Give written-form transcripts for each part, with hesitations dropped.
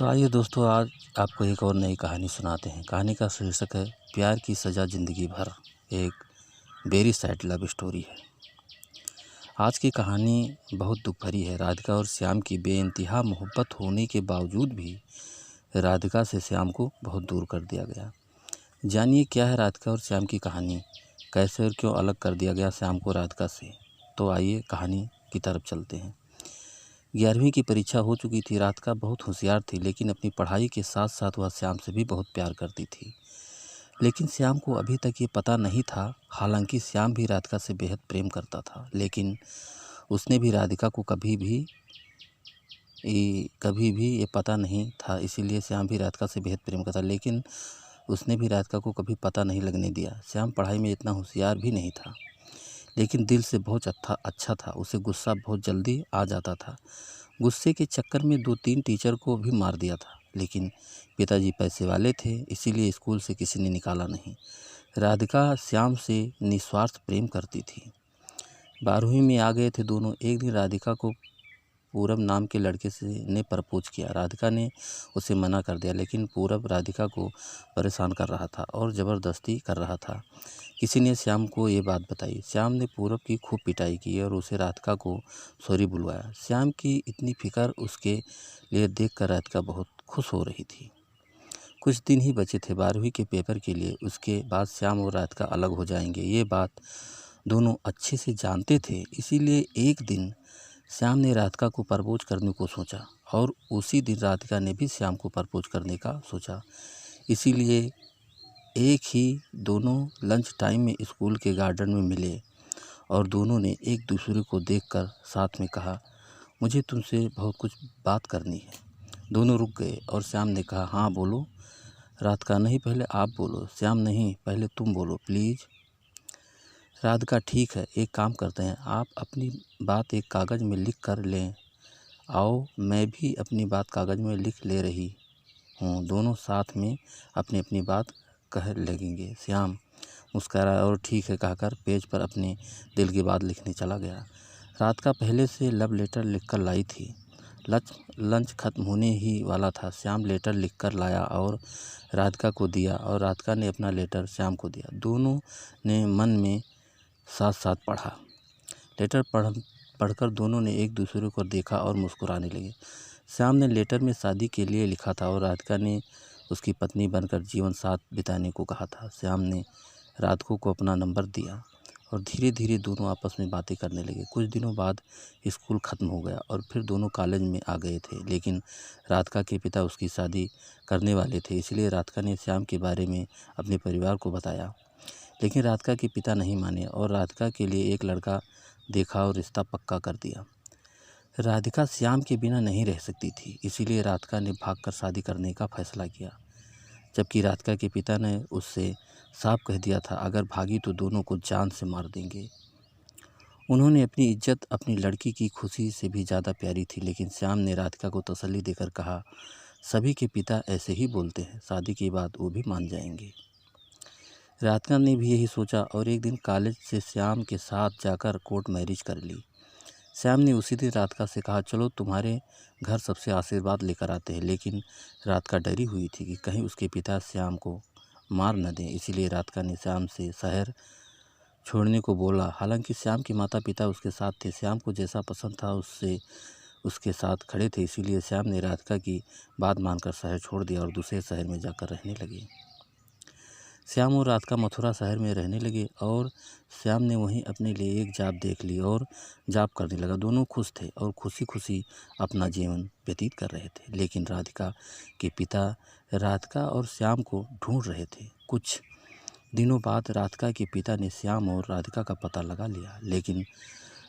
तो आइए दोस्तों, आज आपको एक और नई कहानी सुनाते हैं। कहानी का शीर्षक है प्यार की सज़ा ज़िंदगी भर। एक वेरी सैड लव स्टोरी है। आज की कहानी बहुत दुख भरी है। राधिका और श्याम की बेइंतहा मोहब्बत होने के बावजूद भी राधिका से श्याम को बहुत दूर कर दिया गया। जानिए क्या है राधिका और श्याम की कहानी, कैसे और क्यों अलग कर दिया गया श्याम को राधिका से। तो आइए कहानी की तरफ चलते हैं। 11वीं की परीक्षा हो चुकी थी। राधिका बहुत होशियार थी, लेकिन अपनी पढ़ाई के साथ साथ वह श्याम से भी बहुत प्यार करती थी। लेकिन श्याम को अभी तक ये पता नहीं था। हालांकि श्याम भी राधिका से बेहद प्रेम करता था, लेकिन उसने भी राधिका को कभी भी ये पता नहीं था। इसीलिए श्याम भी राधिका से बेहद प्रेम करता, लेकिन उसने भी राधिका को कभी पता नहीं लगने दिया। श्याम पढ़ाई में इतना होशियार भी नहीं था, लेकिन दिल से बहुत अच्छा था। उसे गुस्सा बहुत जल्दी आ जाता था। गुस्से के चक्कर में 2-3 टीचर को भी मार दिया था, लेकिन पिताजी पैसे वाले थे, इसीलिए स्कूल से किसी ने निकाला नहीं। राधिका श्याम से निस्वार्थ प्रेम करती थी। 12वीं में आ गए थे दोनों। एक दिन राधिका को पूरब नाम के लड़के ने प्रपोज किया। राधिका ने उसे मना कर दिया, लेकिन पूरब राधिका को परेशान कर रहा था और ज़बरदस्ती कर रहा था। किसी ने श्याम को ये बात बताई। श्याम ने पूरब की खूब पिटाई की और उसे राधिका को सॉरी बुलवाया। श्याम की इतनी फिक्र उसके लिए देखकर राधिका बहुत खुश हो रही थी। कुछ दिन ही बचे थे 12वीं के पेपर के लिए। उसके बाद श्याम और राधिका अलग हो जाएंगे, ये बात दोनों अच्छे से जानते थे। इसीलिए एक दिन श्याम ने राधिका को प्रपोज करने को सोचा और उसी दिन राधिका ने भी श्याम को प्रपोज करने का सोचा। इसीलिए एक ही दोनों लंच टाइम में स्कूल के गार्डन में मिले और दोनों ने एक दूसरे को देखकर साथ में कहा, मुझे तुमसे बहुत कुछ बात करनी है। दोनों रुक गए और श्याम ने कहा, हाँ बोलो। राधिका, नहीं पहले आप बोलो। श्याम, नहीं पहले तुम बोलो प्लीज़। राधिका, ठीक है, एक काम करते हैं, आप अपनी बात एक कागज़ में लिख कर लें आओ, मैं भी अपनी बात कागज़ में लिख ले रही हूँ। दोनों साथ में अपनी अपनी बात कह लगेंगे। श्याम मुस्कराया और ठीक है कहकर पेज पर अपने दिल की बात लिखने चला गया। राधिका पहले से लव लेटर लिखकर लाई थी। लंच खत्म होने ही वाला था। श्याम लेटर लिखकर लाया और राधिका को दिया और राधिका ने अपना लेटर श्याम को दिया। दोनों ने मन में साथ साथ पढ़ा। लेटर पढ़कर दोनों ने एक दूसरे को देखा और मुस्कुराने लगे। श्याम ने लेटर में शादी के लिए लिखा था और राधिका ने उसकी पत्नी बनकर जीवन साथ बिताने को कहा था। श्याम ने राधिका को अपना नंबर दिया और धीरे धीरे दोनों आपस में बातें करने लगे। कुछ दिनों बाद स्कूल ख़त्म हो गया और फिर दोनों कॉलेज में आ गए थे, लेकिन राधिका के पिता उसकी शादी करने वाले थे। इसलिए राधिका ने श्याम के बारे में अपने परिवार को बताया, लेकिन राधिका के पिता नहीं माने और राधिका के लिए एक लड़का देखा और रिश्ता पक्का कर दिया। राधिका श्याम के बिना नहीं रह सकती थी, इसीलिए राधिका ने भागकर शादी करने का फैसला किया, जबकि राधिका के पिता ने उससे साफ कह दिया था, अगर भागी तो दोनों को जान से मार देंगे। उन्होंने अपनी इज्जत अपनी लड़की की खुशी से भी ज़्यादा प्यारी थी, लेकिन श्याम ने राधिका को तसल्ली देकर कहा, सभी के पिता ऐसे ही बोलते हैं, शादी के बाद वो भी मान जाएंगे। राधिका ने भी यही सोचा और एक दिन कॉलेज से श्याम के साथ जाकर कोर्ट मैरिज कर ली। श्याम ने उसी दिन राधिका से कहा, चलो तुम्हारे घर सबसे आशीर्वाद लेकर आते हैं। लेकिन राधिका डरी हुई थी कि कहीं उसके पिता श्याम को मार न दें, इसीलिए राधिका ने श्याम से शहर छोड़ने को बोला। हालांकि श्याम के माता पिता उसके साथ थे। श्याम को जैसा पसंद था उसके साथ खड़े थे, इसीलिए श्याम ने राधिका की बात मानकर शहर छोड़ दिया और दूसरे शहर में जाकर रहने लगे। श्याम और राधिका मथुरा शहर में रहने लगे और श्याम ने वहीं अपने लिए एक जॉब देख ली और जॉब करने लगा। दोनों खुश थे और खुशी खुशी अपना जीवन व्यतीत कर रहे थे, लेकिन राधिका के पिता राधिका और श्याम को ढूंढ रहे थे। कुछ दिनों बाद राधिका के पिता ने श्याम और राधिका का पता लगा लिया, लेकिन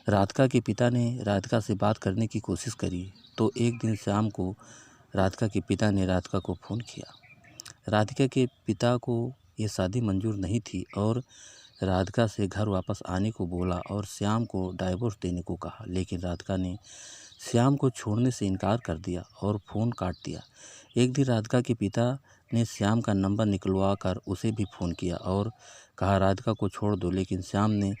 राधिका के पिता ने राधिका से बात करने की कोशिश करी। तो एक दिन शाम को राधिका के पिता ने राधिका को फ़ोन किया। राधिका के पिता को ये शादी मंजूर नहीं थी और राधिका से घर वापस आने को बोला और श्याम को डाइवोर्स देने को कहा, लेकिन राधिका ने श्याम को छोड़ने से इनकार कर दिया और फ़ोन काट दिया। एक दिन राधिका के पिता ने श्याम का नंबर निकलवा कर उसे भी फ़ोन किया और कहा राधिका को छोड़ दो, लेकिन श्याम ने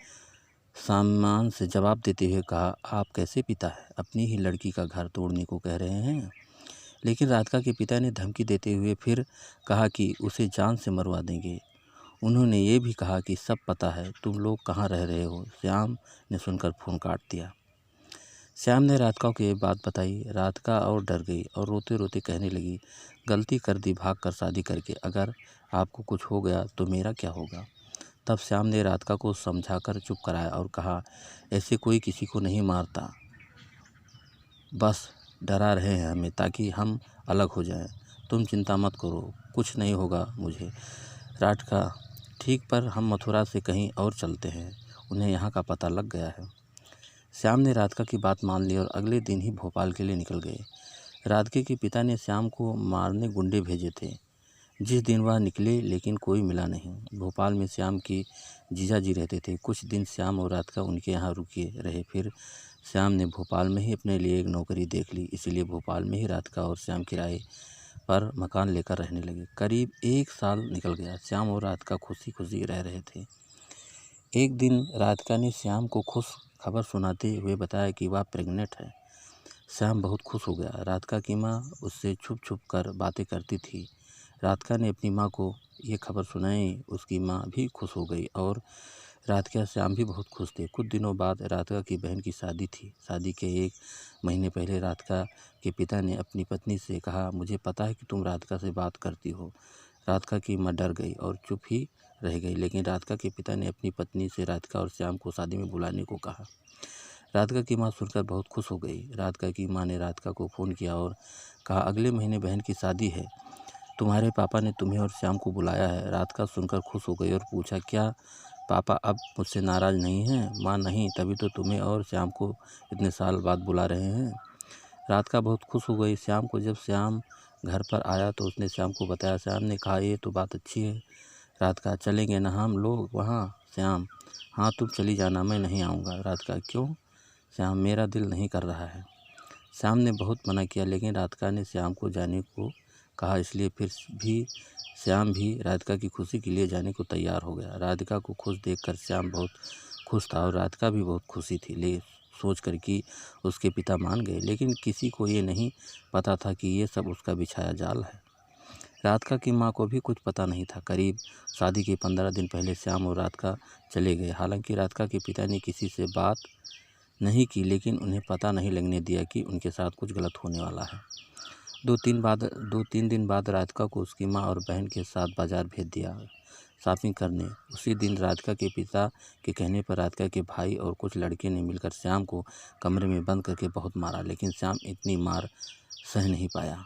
सम्मान से जवाब देते हुए कहा, आप कैसे पिता है, अपनी ही लड़की का घर तोड़ने को कह रहे हैं। लेकिन राधिका के पिता ने धमकी देते हुए फिर कहा कि उसे जान से मरवा देंगे। उन्होंने ये भी कहा कि सब पता है, तुम लोग कहाँ रह रहे हो। श्याम ने सुनकर फ़ोन काट दिया। श्याम ने राधिका को ये बात बताई। राधिका और डर गई और रोते रोते कहने लगी, गलती कर दी भाग कर शादी करके, अगर आपको कुछ हो गया तो मेरा क्या होगा। तब श्याम ने राधिका को समझाकर चुप कराया और कहा, ऐसे कोई किसी को नहीं मारता, बस डरा रहे हैं हमें ताकि हम अलग हो जाएं। तुम चिंता मत करो, कुछ नहीं होगा मुझे। राधिका, ठीक, पर हम मथुरा से कहीं और चलते हैं, उन्हें यहाँ का पता लग गया है। श्याम ने राधिका की बात मान ली और अगले दिन ही भोपाल के लिए निकल गए। राधिका के पिता ने श्याम को मारने गुंडे भेजे थे। जिस दिन वह निकले लेकिन कोई मिला नहीं। भोपाल में श्याम की जीजा जी रहते थे। कुछ दिन श्याम और राधिका उनके यहाँ रुके रहे। फिर श्याम ने भोपाल में ही अपने लिए एक नौकरी देख ली, इसलिए भोपाल में ही राधिका और श्याम किराए पर मकान लेकर रहने लगे। करीब 1 साल निकल गया। श्याम और राधिका खुशी खुशी रह रहे थे। एक दिन राधिका ने श्याम को खुश खबर सुनाते हुए बताया कि वह प्रेग्नेंट है। श्याम बहुत खुश हो गया। राधिका की माँ उससे छुप छुप कर बातें करती थी। राधिका ने अपनी माँ को ये खबर सुनाई। उसकी माँ भी खुश हो गई और राधिका श्याम भी बहुत खुश थे। कुछ दिनों बाद राधिका की बहन की शादी थी। शादी के 1 महीने पहले राधिका के पिता ने अपनी पत्नी से कहा, मुझे पता है कि तुम राधिका से बात करती हो। राधिका की माँ डर गई और चुप ही रह गई, लेकिन राधिका के पिता ने अपनी पत्नी से राधिका और श्याम को शादी में बुलाने को कहा। राधिका की माँ सुनकर बहुत खुश हो गई। राधिका की माँ ने राधिका को फ़ोन किया और कहा, अगले महीने बहन की शादी है, तुम्हारे पापा ने तुम्हें और श्याम को बुलाया है। राधिका सुनकर खुश हो गई और पूछा, क्या पापा अब मुझसे नाराज़ नहीं हैं। माँ, नहीं, तभी तो तुम्हें और श्याम को इतने साल बाद बुला रहे हैं। राधिका बहुत खुश हो गई। शाम को जब श्याम घर पर आया तो उसने श्याम को बताया। श्याम ने कहा, ये तो बात अच्छी है। राधिका, चलेंगे ना हम लोग वहाँ। श्याम, हाँ, तुम चली जाना, मैं नहीं आऊँगा। राधिका, क्यों। श्याम, मेरा दिल नहीं कर रहा है। श्याम ने बहुत मना किया, लेकिन राधिका ने श्याम को जाने को कहा, इसलिए फिर भी श्याम भी राधिका की खुशी के लिए जाने को तैयार हो गया। राधिका को खुश देखकर श्याम बहुत खुश था और राधिका भी बहुत खुशी थी, ले सोच कर कि उसके पिता मान गए। लेकिन किसी को ये नहीं पता था कि ये सब उसका बिछाया जाल है। राधिका की माँ को भी कुछ पता नहीं था। करीब शादी के 15 दिन पहले श्याम और राधिका चले गए। हालांकि राधिका के पिता ने किसी से बात नहीं की, लेकिन उन्हें पता नहीं लगने दिया कि उनके साथ कुछ गलत होने वाला है। 2-3 दिन बाद राधिका को उसकी माँ और बहन के साथ बाज़ार भेज दिया शॉपिंग करने। उसी दिन राधिका के पिता के कहने पर राधिका के भाई और कुछ लड़के ने मिलकर श्याम को कमरे में बंद करके बहुत मारा, लेकिन श्याम इतनी मार सह नहीं पाया।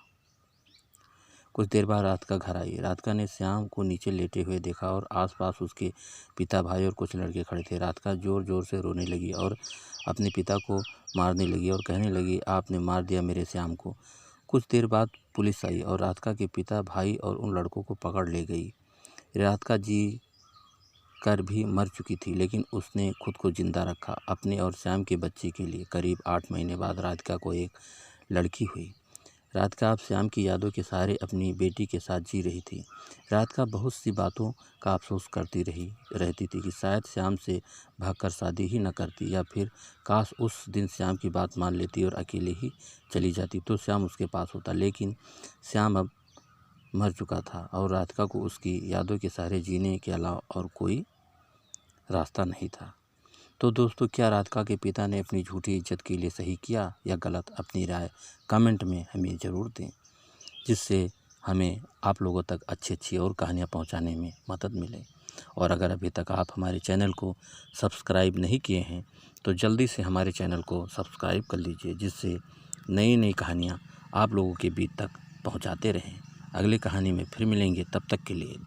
कुछ देर बाद राधिका घर आई। राधिका ने श्याम को नीचे लेटे हुए देखा और आसपास उसके पिता, भाई और कुछ लड़के खड़े थे। राधिका ज़ोर ज़ोर से रोने लगी और अपने पिता को मारने लगी और कहने लगी, आपने मार दिया मेरे श्याम को। कुछ देर बाद पुलिस आई और राधिका के पिता, भाई और उन लड़कों को पकड़ ले गई। राधिका जी कर भी मर चुकी थी, लेकिन उसने खुद को जिंदा रखा अपने और श्याम के बच्चे के लिए। करीब 8 महीने बाद राधिका को एक लड़की हुई। राधिका अब श्याम की यादों के सहारे अपनी बेटी के साथ जी रही थी। राधिका बहुत सी बातों का अफसोस करती रहती थी कि शायद श्याम से भागकर शादी ही न करती, या फिर काश उस दिन श्याम की बात मान लेती और अकेले ही चली जाती तो श्याम उसके पास होता। लेकिन श्याम अब मर चुका था और राधिका को उसकी यादों के सहारे जीने के अलावा और कोई रास्ता नहीं था। तो दोस्तों, क्या राधिका के पिता ने अपनी झूठी इज्जत के लिए सही किया या गलत? अपनी राय कमेंट में हमें ज़रूर दें, जिससे हमें आप लोगों तक अच्छी और कहानियाँ पहुंचाने में मदद मिले। और अगर अभी तक आप हमारे चैनल को सब्सक्राइब नहीं किए हैं तो जल्दी से हमारे चैनल को सब्सक्राइब कर लीजिए, जिससे नई कहानियाँ आप लोगों के बीच तक पहुँचाते रहें। अगली कहानी में फिर मिलेंगे, तब तक के लिए।